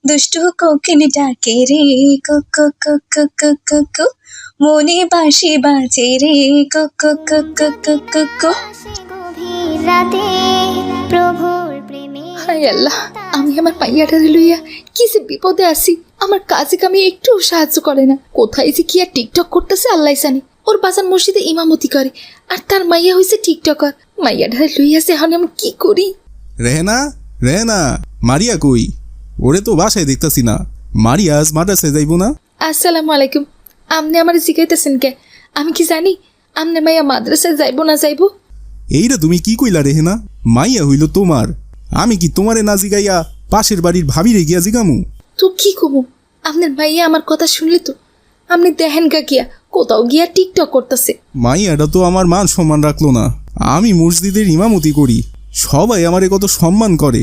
দুষ্টু কোকিল ডাকে রে কুকু কুকু কুকু কু, মনে বাঁশি বাজে রে কুকু কুকু কুকু কু। হায় আল্লাহ, আমি আমার পাইয়াটারে লইয়া কি যে বিপদে আছি। আমার কাজে কামে একটু সাহায্য করে না। কোথায় যে কি আর টিকটক করতেছে আল্লাহ জানে। ওর বাজান মসজিদে ইমামতি করে, আর তার মাইয়া হয়েছে টিকটকার। মাইয়াটারে লইয়া যে এখন আমি কি করি? রেহেনা, রেহেনা, মারিয়া কই? ওরে তো বাসায় দেখতাছি না। মারিয়া আজ মাদ্রাসায় যাইব না? আসসালামু আলাইকুম। আপনি আমার জিজ্ঞাইতেছেন কে? আমি কি জানি আমনে মাইয়া মাদ্রাসায় যাইব না যাইব? এইটা তুমি কি কইলা রেহেনা? মাইয়া হইল তোমার, আমি কি তোমারে না জিগাইয়া পাশের বাড়ির ভাবিরে গিয়া জিগামু? তো কি কমু? আপনার মাইয়া আমার কথা শুনলি তো? আপনি দেখেন গা গিয়া কোথাও গিয়া টিকটক করতেছে। মাইয়াটা তো আমার মান সম্মান রাখলো না। আমি মসজিদের ইমামতি করি, সবাই আমারে কত সম্মান করে,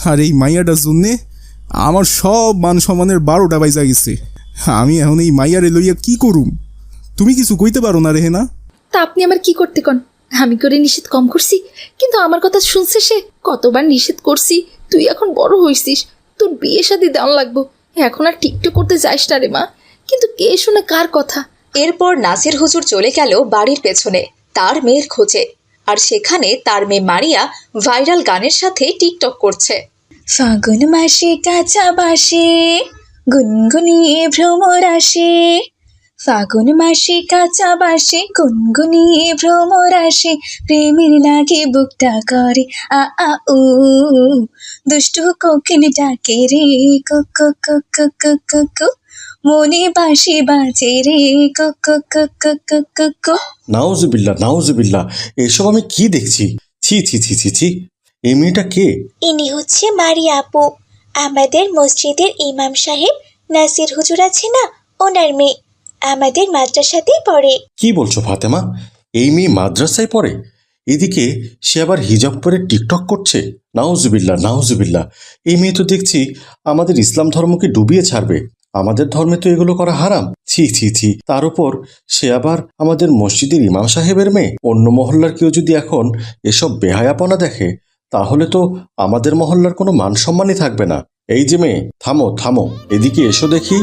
আর এই মাইয়াটার জন্যে আমার সব মান সম্মানের 12টা বাইজা গেছে। আমি এখন এই মাইয়ারে লইয়া কি করুম? তুমি কিছু কইতে পারো না রেহেনা? তা আপনি আমার কি করতে কন? আমি করে নিষেধ কম করছি, কিন্তু আমার কথা শুনছে সে। কতবার নিষেধ করছি, তুই এখন বড় হইছিস, তোর বিয়ে শাদী দেওয়া লাগবো, এখন আর টিকটক করতে যাইস না রে মা। কিন্তু কে শুনে কার কথা? এরপর নাসির হুজুর চলে গেল বাড়ির পেছনে তার মেয়ের খোঁজে, আর সেখানে তার মেয়ে মারিয়া ভাইরাল গানের সাথে টিকটক করছে। ফাগুন মাসে কাঁচা বাসে গুনগুনিয়ে ভ্রমর আসে, ফাগুন মাসে কাঁচা বাসে গুনগুনিয়ে ভ্রমর আসে, প্রেমের লাগে বুকটা করে আ আ উ, দুষ্টু কোকিল ডাকে রে কুকু কুকু কুকু কু, মনে বাঁশি বাজে রে কুকু কুকু কুকু কু। নাউজুবিল্লাহ, নাউজুবিল্লাহ, এসব আমি কি দেখছি? ছি ছি ছি ছি ছি, এই মেয়েটা কে? ইনি হচ্ছে মারিয়া আপু, আমাদের মসজিদের ইমাম সাহেব নাসির হুজুর আছে না, ওনার মেয়ে। আমাদের মাদ্রাসাতেই পড়ে। কি বলছো ফাতেমা? এই মেয়ে মাদ্রাসায় পড়ে? এদিকে সে আবার হিজাব পরে টিকটক করছে? নাউজুবিল্লাহ, নাউজুবিল্লাহ, এই মেয়ে তো দেখছি আমাদের ইসলাম ধর্মকে ডুবিয়ে ছাড়বে। আমাদের ধর্মে তো এগুলো করা হারাম। ছি ছি ছি, তার উপর সে আবার আমাদের মসজিদের ইমাম সাহেবের মেয়ে। অন্য মহল্লার কেউ যদি এখন এসব বেহায়াপনা দেখে, তাহলে তো আমাদের মহল্লার কোনো মান সম্মানই থাকবে না। এই যে মেয়ে, থামো থামো, এদিকে এসো দেখি।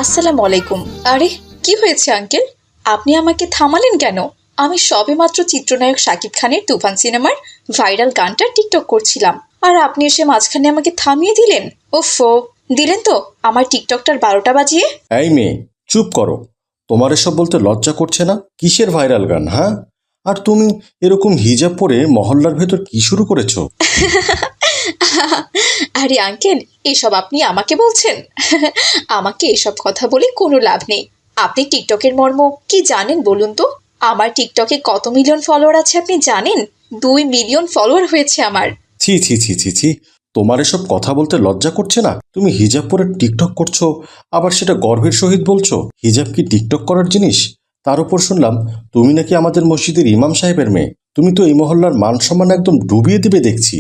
আসসালামু আলাইকুম। আরে কি হয়েছে আঙ্কেল, আপনি আমাকে থামালেন কেন? আমি সবেমাত্র চিত্রনায়ক শাকিব খানের তুফান সিনেমার ভাইরাল গানটা টিকটক করছিলাম, আর আপনি এসে মাঝখানে আমাকে থামিয়ে দিলেন। ওফো, দিলেন তো আমার টিকটকটার 12টা বাজিয়ে। এই মেয়ে, চুপ করো। তোমার এসব বলতে লজ্জা করছে না? কিসের ভাইরাল গান, হ্যাঁ? আর তুমি এরকম হিজাব পরে মহল্লার ভেতর কি শুরু করেছো? আরে আঙ্কেল, এসব আপনি আমাকে বলছেন? আমাকে এসব কথা বলে কোনো লাভ নেই। আপনি টিকটকের মর্ম কি জানেন বলুন তো? আমার টিকটকে কত মিলিয়ন ফলোয়ার আছে আপনি জানেন? 2 মিলিয়ন ফলোয়ার হয়েছে আমার। ছি ছি ছি ছি ছি, তোমার এসব কথা বলতে লজ্জা করছে না? তুমি হিজাব পরে টিকটক করছো, আবার সেটা গর্বের সহিত বলছো। হিজাব কি টিকটক করার জিনিস? তার উপর শুনলাম তুমি নাকি আমাদের মসজিদের ইমাম সাহেবের মেয়ে। তুমি তো এই মহল্লার মান সম্মান একদম ডুবিয়ে দিবে দেখছি।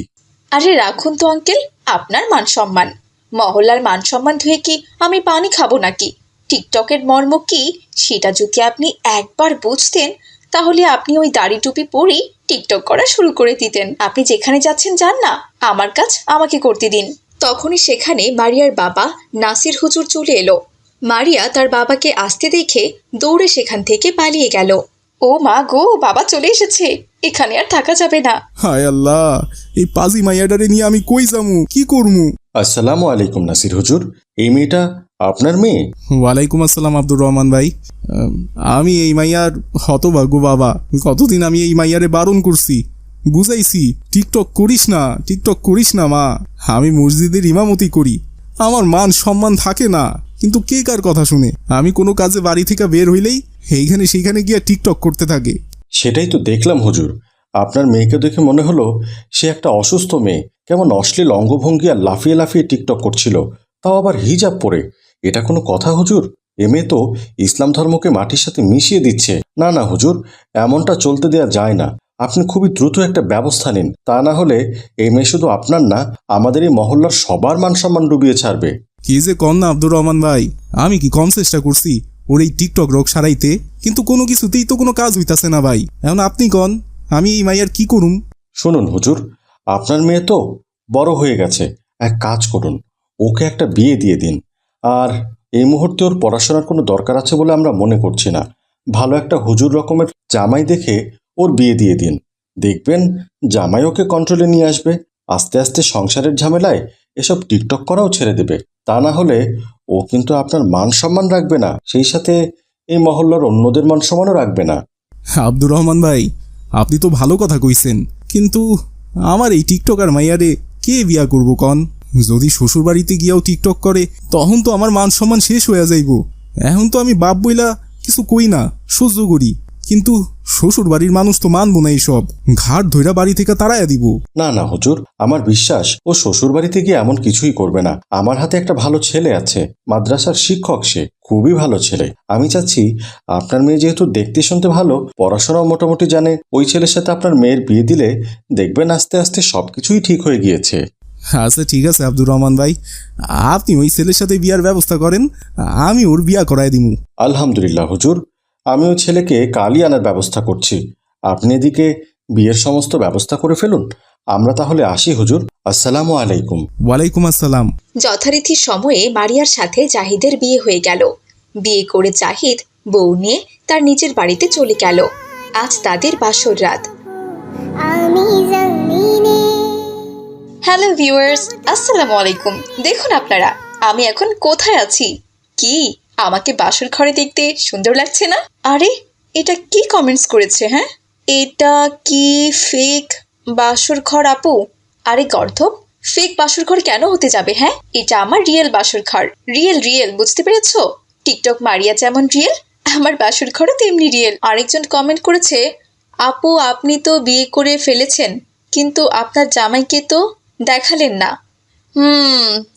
আরে রাখুন তো আঙ্কেল আপনার মান সম্মান। মহল্লার মান সম্মান ধুয়ে কি আমি পানি খাবো নাকি? টিকটকের মর্ম কি সেটা যদি আপনি একবার বুঝতেন, তাহলে আপনি ওই দাড়ি টুপি পরেই টিকটক করা শুরু করে দিতেন। আপনি যেখানে যাচ্ছেন যান না, আমার কাজ আমাকে করতে দিন। তখনই সেখানে মারিয়ার বাবা নাসির হুজুর চলে এলো। মারিয়া তার বাবাকে আসতে দেখে দৌড়ে সেখান থেকে পালিয়ে গেল। ও মা গো, বাবা চলে এসেছে, এখানে আর থাকা যাবে না। হায় আল্লাহ, এই পাজি মাইয়াটারে নিয়ে আমি কই যামু, কি করমু? আসসালামু আলাইকুম নাসির হুজুর, এই মেয়েটা আপনার মেয়ে? ওয়ালাইকুম আসসালাম আব্দুর রহমান ভাই। আমি এই মাইয়ার হতভাগ্য বাবা। কতদিন আমি এই মাইয়ারে বারণ করছি, বুঝাইছি টিকটক করিস না, টিকটক করিস না মা। আমি মসজিদের ইমামতি করি, আমার মান সম্মান থাকে না। কিন্তু কে কার কথা শুনে? আমি কোনো কাজে বাড়ি থেকে বের হইলেই সেইখানে গিয়া টিকটক করতে থাকে। সেটাই তো দেখলাম হুজুর। আপনার মেয়েকে দেখে মনে হলো সে একটা অসুস্থ মেয়ে। কেমন অশ্লীল অঙ্গভঙ্গি আর লাফিয়ে লাফিয়ে টিকটক করছিল, তাও আবার হিজাব পরে। এটা কোনো কথা হুজুর? এ মেয়ে তো ইসলাম ধর্মকে মাটির সাথে মিশিয়ে দিচ্ছে। না না হুজুর, এমনটা চলতে দেয়া যায় না। আপনি খুবই দ্রুত একটা ব্যবস্থা নিন, তা না হলে এই মেয়ে শুধু আপনার না, আমাদের এই মহল্লার সবার মান সম্মান ডুবিয়ে ছাড়বে। কি যে কন না আব্দুর রহমান ভাই, আমি কি কম চেষ্টা করছি ওর এই টিকটক রোগ সারাইতে? কিন্তু কোনো কিছুতেই তো কোনো কাজ হইতাছে না ভাই। এখন আপনি কন, আমি এই মাইয়ার কি করুম? শুনুন হুজুর, আপনার মেয়ে তো বড় হয়ে গেছে, এক কাজ করুন, ওকে একটা বিয়ে দিয়ে দিন। আর এই মুহূর্তে ওর পড়াশোনার কোনো দরকার আছে বলে আমরা মনে করছি না। ভালো একটা হুজুর রকমের জামাই দেখে ওর বিয়ে দিয়ে দিন। দেখবেন জামাই ওকে কন্ট্রোলে নিয়ে আসবে। আস্তে আস্তে সংসারের ঝামেলায় এসব টিকটক করাও ছেড়ে দেবে। তা না হলে ও কিন্তু আপনার মান সম্মান রাখবে না, সেই সাথে এই মহল্লার অন্যদের মান সম্মানও রাখবে না। আব্দুর রহমান ভাই, আপনি তো ভালো কথা কইছেন, কিন্তু আমার এই টিকটকার মাইয়ারে কে বিয়া করবো কন? যদি শ্বশুর বাড়িতে গিয়াও টিকটক করে তখন তো আমার মান সম্মান শেষ হইয়া যাইব। এখন তো আমি বাপ বইলা কিছু কই না, সহ্য করি, কিন্তু শ্বশুর বাড়ির মানুষ তো মানবো না এইসব, ঘাট ধইরা বাড়ি থেকে তাড়াইয়া দিব। না না হুজুর, আমার বিশ্বাস ও শ্বশুর বাড়িতে গিয়ে এমন কিছুই করবে না। আমার হাতে একটা ভালো ছেলে আছে, মাদ্রাসার শিক্ষক, সে খুবই ভালো ছেলে। আমি চাচ্ছি আপনার মেয়ে যেহেতু দেখতে শুনতে ভালো, পড়াশোনাও মোটামুটি জানে, ওই ছেলের সাথে আপনার মেয়ের বিয়ে দিলে দেখবেন আস্তে আস্তে সবকিছুই ঠিক হয়ে গিয়েছে। আচ্ছা ঠিক আছে আব্দুর রহমান ভাই, আপনি ওই ছেলের সাথে বিয়ার ব্যবস্থা করেন, আমি ওর বিয়া করাই দিমু। আলহামদুলিল্লাহ হুজুর, আমি ওই ছেলেকে কালই আনার ব্যবস্থা করছি। আপনি এদিকে বিয়ের সমস্ত ব্যবস্থা করে ফেলুন। আমরা তাহলে আসি হুজুর। আসসালামু আলাইকুম। ওয়ালাইকুম আসসালাম। যথারীতি সময়ে মারিয়ার সাথে জাহিদের বিয়ে হয়ে গেল। বিয়ে করে জাহিদ বউ নিয়ে তার নিজের বাড়িতে চলে গেল। আজ তাদের বাসর রাত। হ্যালো ভিউয়ার্স, আসসালামু আলাইকুম। দেখুন আপনারা আমি এখন কোথায় আছি। কি আমাকে বাসর ঘরে দেখতে সুন্দর লাগছে না? আরে এটা কি কমেন্টস করেছে? হ্যাঁ, এটা কি ফেক বাসর ঘর আপু? আরে গর্ধব, ফেক বাসর ঘর কেন হতে যাবে? হ্যাঁ, এটা আমার রিয়েল বাসর ঘর। রিয়েল রিয়েল, বুঝতে পেরেছো? টিকটক মারিয়া যেমন রিয়েল, আমার বাসর ঘরও তেমনি রিয়েল। আরেকজন কমেন্ট করেছে, আপু আপনি তো বিয়ে করে ফেলেছেন, কিন্তু আপনার জামাইকে তো দেখালেন না।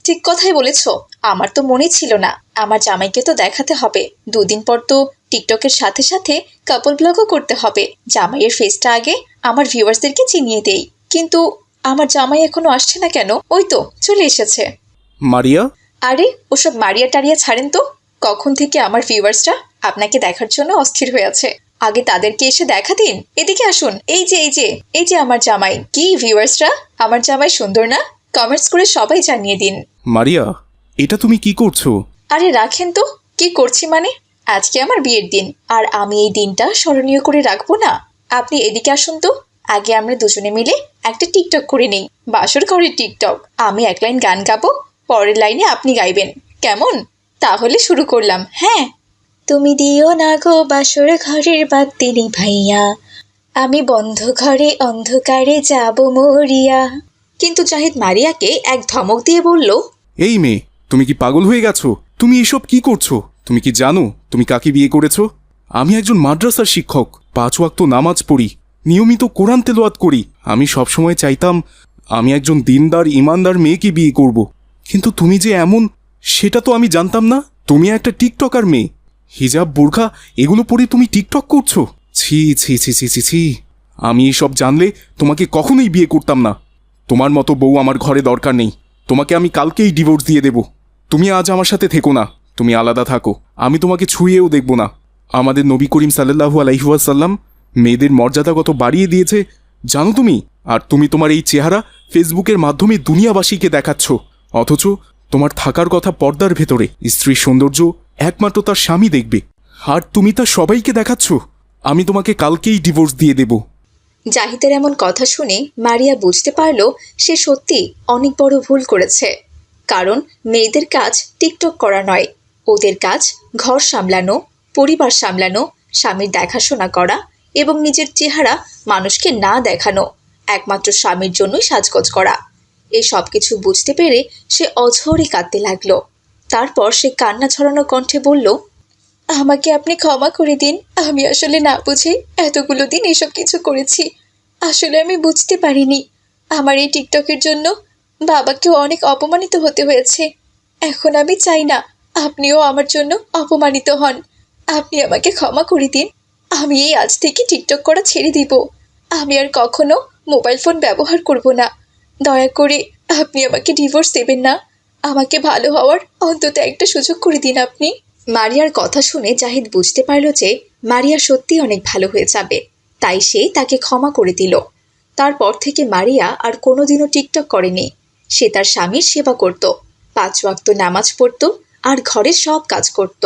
ঠিক কথাই বলেছো। আমার তো মনে ছিল না, আমার জামাইকে তো দেখাতে হবে। দুদিন পর তো টিকটকের সাথে সাথে কাপল ব্লগও করতে হবে। জামাইয়ের ফেসটা আগে আমার ভিউয়ার্সদেরকে চিনিয়ে দেই। কিন্তু আমার জামাই এখনো আসছে না কেন? ওই তো চলে এসেছে। মারিয়া, আরে ওসব মারিয়া টারিয়া ছাড়েন তো। কখন থেকে আমার ভিউয়ার্সরা আপনাকে দেখার জন্য অস্থির হয়ে আছে। আগে তাদেরকে এসে দেখা দিন। এদিকে আসুন। এই যে আমার জামাই। কি ভিউয়ার্সরা, আমার জামাই সুন্দর না? কমেন্টস করে সবাই জানিয়ে দিন। মারিয়া, এটা তুমি কি করছো? আরে রাখেন তো, কি করছি মানে? আজকে আমার বিয়ের দিন, আর আমি এই দিনটা স্মরণীয় করে রাখবো না? আপনি এদিকে আসুন তো। আগে আমরা দুজনে মিলে একটা টিকটক করে নেই, বাসর ঘরের টিকটক। আমি এক লাইন গান গাবো, পরের লাইনে আপনি গাইবেন, কেমন? তাহলে শুরু করলাম। হ্যাঁ, তুমি দিও না গো বাসর ঘরের বাতি নিভাইয়া, আমি বন্ধ ঘরে অন্ধকারে যাব মরিয়া। কিন্তু জাহিদ মারিয়াকে এক ধমক দিয়ে বলল, এই মেয়ে, তুমি কি পাগল হয়ে গেছো? তুমি এসব কি করছো? তুমি কি জানো তুমি কাকে বিয়ে করেছো? আমি একজন মাদ্রাসার শিক্ষক, 5 ওয়াক্ত নামাজ পড়ি, নিয়মিত কোরআন তেলাওয়াত করি। আমি সবসময় চাইতাম আমি একজন দিনদার ইমানদার মেয়েকে বিয়ে করব, কিন্তু তুমি যে এমন, সেটা তো আমি জানতাম না। তুমি একটা টিকটকার মেয়ে, হিজাব বোরখা এগুলো পরে তুমি টিকটক করছো। ছি ছি ছি ছি ছি ছি, আমি এসব জানলে তোমাকে কখনোই বিয়ে করতাম না। তোমার মতো বউ আমার ঘরে দরকার নেই। তোমাকে আমি কালকেই ডিভোর্স দিয়ে দেব। তুমি আজ আমার সাথে থেকো না, তুমি আলাদা থাকো। আমি তোমাকে ছুঁয়েও দেখব না। আমাদের নবী করিম সাল্লাল্লাহু আলাইহি ওয়াসাল্লাম মেয়েদের মর্যাদা কত বাড়িয়ে দিয়েছে জানো তুমি? আর তুমি তোমার এই চেহারা ফেসবুকের মাধ্যমে দুনিয়াবাসীকে দেখাচ্ছ, অথচ তোমার থাকার কথা পর্দার ভেতরে। স্ত্রীর সৌন্দর্য একমাত্র তার স্বামী দেখবে, আর তুমি তা সবাইকে দেখাচ্ছ। আমি তোমাকে কালকেই ডিভোর্স দিয়ে দেব। জাহিদের এমন কথা শুনে মারিয়া বুঝতে পারল সে সত্যি অনেক বড় ভুল করেছে। কারণ মেয়েদের কাজ টিকটক করা নয়, ওদের কাজ ঘর সামলানো, পরিবার সামলানো, স্বামীর দেখাশোনা করা এবং নিজের চেহারা মানুষকে না দেখানো, একমাত্র স্বামীর জন্যই সাজগোজ করা। এই সব কিছু বুঝতে পেরে সে অঝরে কাঁদতে লাগলো। তারপর সে কান্না ছড়ানো কণ্ঠে বলল, আমাকে আপনি ক্ষমা করে দিন। আমি আসলে না বুঝে এতগুলো দিন এসব কিছু করেছি। আসলে আমি বুঝতে পারিনি আমার এই টিকটকের জন্য বাবাকেও অনেক অপমানিত হতে হয়েছে। এখন আমি চাই না আপনিও আমার জন্য অপমানিত হন। আপনি আমাকে ক্ষমা করে দিন। আমি এই আজ থেকে টিকটক করা ছেড়ে দিব। আমি আর কখনো মোবাইল ফোন ব্যবহার করব না। দয়া করে আপনি আমাকে ডিভোর্স দেবেন না। আমাকে ভালো হওয়ার অন্তত একটা সুযোগ করে দিন আপনি। মারিয়ার কথা শুনে জাহিদ বুঝতে পারল যে মারিয়া সত্যি অনেক ভালো হয়ে যাবে, তাই সে তাকে ক্ষমা করে দিল। তারপর থেকে মারিয়া আর কোনোদিনও টিকটক করেনি। সে তার স্বামীর সেবা করত, 5 ওয়াক্ত নামাজ পড়ত আর ঘরের সব কাজ করত।